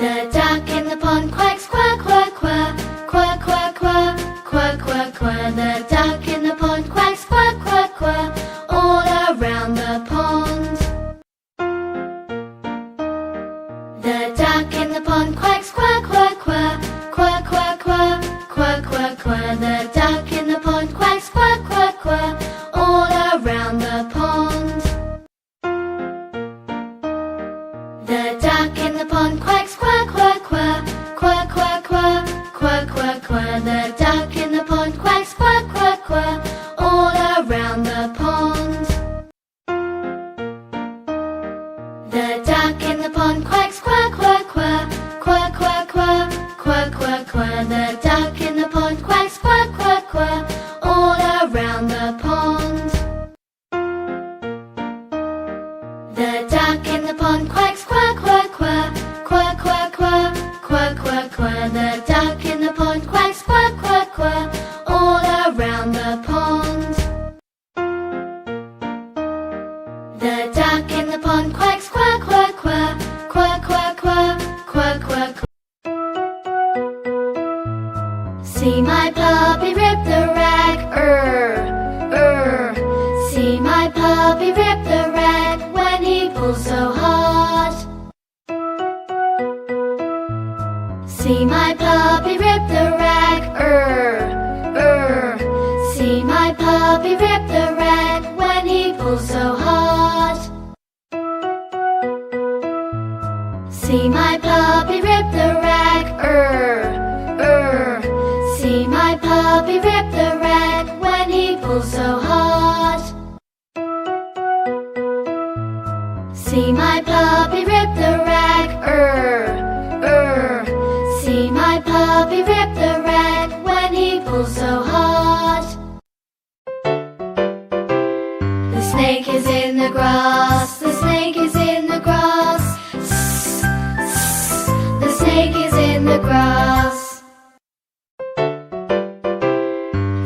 The duck in the pond quacks, quack, quack, quack, quack, quack, quack, quack, quack, quack. The duck in the pond quacks, quack, quack, quack, all around the pond. The duck in the pond quacks, quack, quack, quack, quack, quack, quack, quack, quack, quack. The duck in the pond quacks, quack, quack, quack, all around the pond. The duck in the pond quacks, quack, quack, quack, quack, quack, quack, quack, quack, quack. The duck in the pond quacks, quack, quack, quack, all around the pond. The duck in the pond quacks, quack, quack, quack, quack, quack, quack, quack, quack, quack. The duck in the pond quacks, quack, quack, quack, all around the pond. The duck in the pond quacks, quack, quack, quack, quack, quack, quack, quack, quack, quack. The duck in the pond quacks, quack, quack, quack, all around the pond. The duck in the pond quacks, quack, quack, quack, quack, quack, quack, quack, quack, quack. See my puppy rip the rag, See my puppy rip the rag when he pulls so hard. See my puppy rip the rag, See my puppy rip the rag when he pulls so hard. See my puppy rip the rag, See my puppy rip the rag when he pulls so hard. See my puppy rip the rag, See my puppy rip the rag when he pulls so hard. The snake is in the grass, the snake is in the grass, the snake is in the grass.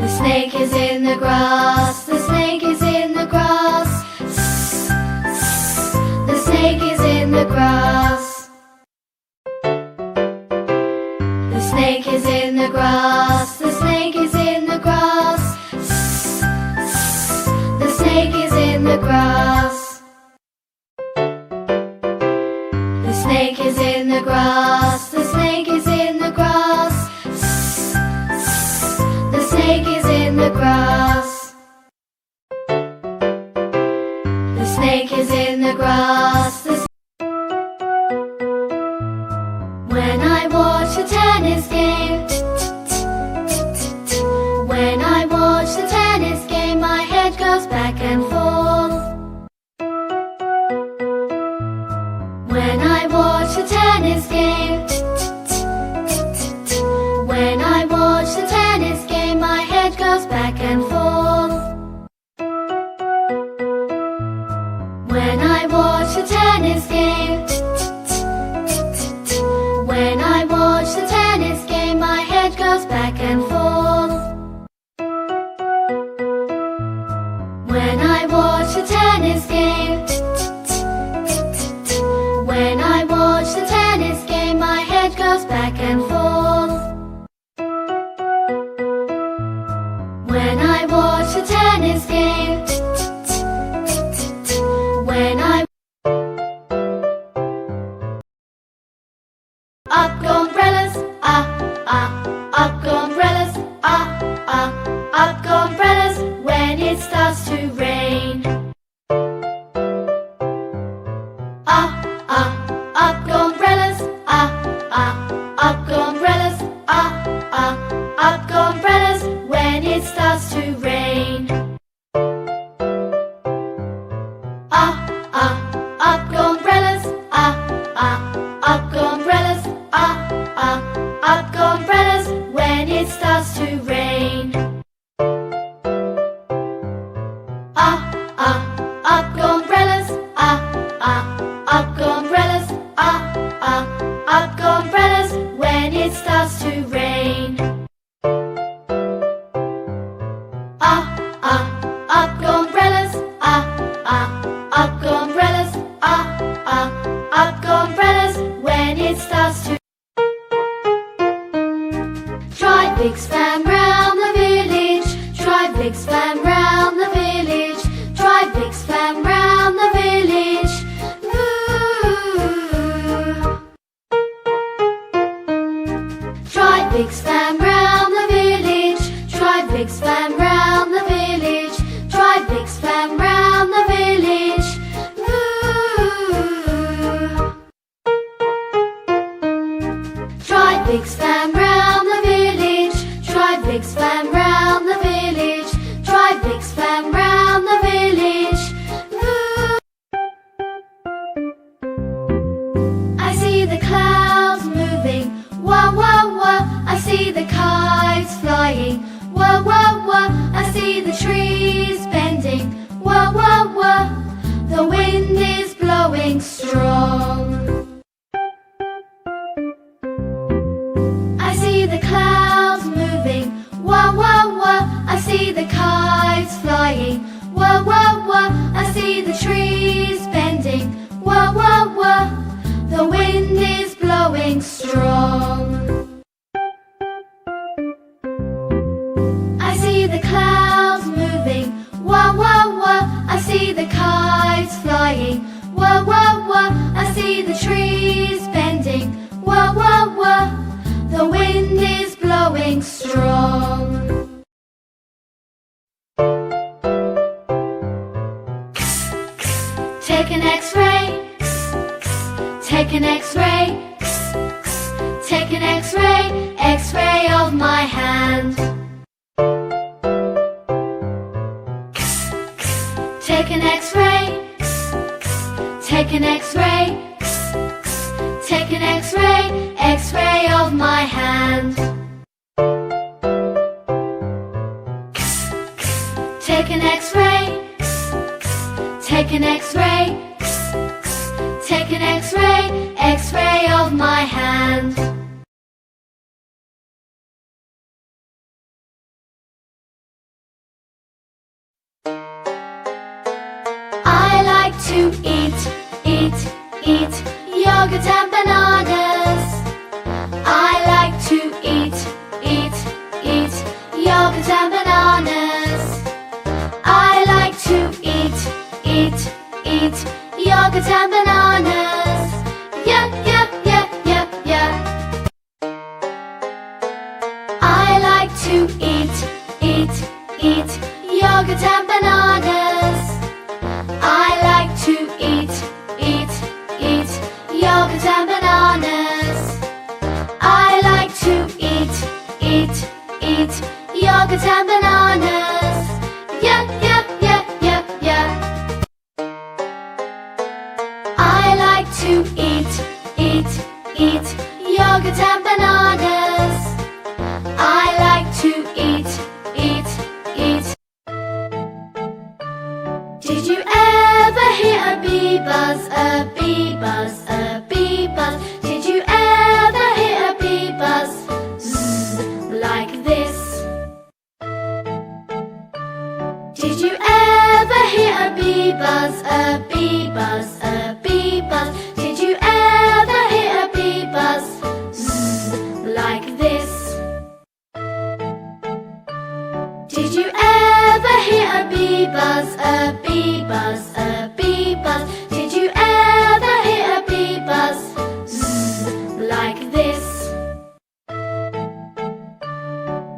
The snake is in the grass, the snake is in the grass, the snake is in the grass. The snake is in the grass, the snake is in the grass, the snake is in the grass. The snake is in the grass, the snake is in the grass, the snake is in the grass. The snake is in the grass. When I watch the tennis game, when I watch the tennis game, my head goes back and forth. When I watch the tennis game, when I watch the tennis game, my head goes back and forth. When I watch the tennis game, when I watch the tennis game, my head goes back and forth. When I watch the tennis game, when I watch the tennis game, my head big span round the village. Drive big span round the village. Drive big span round the village. Ooh. Drive big span round the village. Drive big span round the village. Drive big span round the village. Ooh. Drive big span round the village. Drive big span round the village. Drive big span round the village. Ooh. I see the clouds moving. Wah, wah, wah. I see the kites flying. Wah, wah, wah. I see the trees bending. Wah, wah, wah. The wind is blowing strong. I see the clouds moving. Wah, wah, wah. I see the kites flying. Wah, wah, wah. I see the trees bending. Wah, wah, wah. The wind is blowing strong. I see the clouds moving. Wah, wah, wah. I see the kites flying. Wah, wah, wah. I see the trees bending. Wah, wah, wah. The wind is blowing strong. Take an X-ray. Take an X-ray. Take an X-ray. X-ray of my hand. Take an X-ray. Take an X-ray. Take an X-ray. X-ray of my hand. Take an X-ray. Take an X-ray. Take an X-ray. X-ray of my hand. I like to eat yogurt and bananas. I like to eat yogurt and bananas. I like to eat yogurt and bananas. Yeah, yeah, yeah, yeah, yeah. I like to eat yogurt and bananas. I like to eat yogurt and bananas. I like to eat yogurt and bananas. Yeah, yeah, yeah, yeah, yeah. I like to eat yogurt and bananas. I like to eat. Did you ever hear a bee buzz, a bee buzz, a bee buzz? Did you ever hear a bee buzz? Zzz, like this. Did you ever hear a bee buzz, a bee buzz, a bee buzz? Did you ever hear a bee buzz? Zzz, like this. Did you ever hear a bee buzz, a bee buzz, a bee buzz? Did you ever hear a bee buzz? Zzz, like this.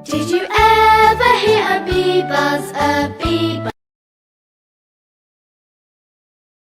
Did you ever hear a bee buzz, a bee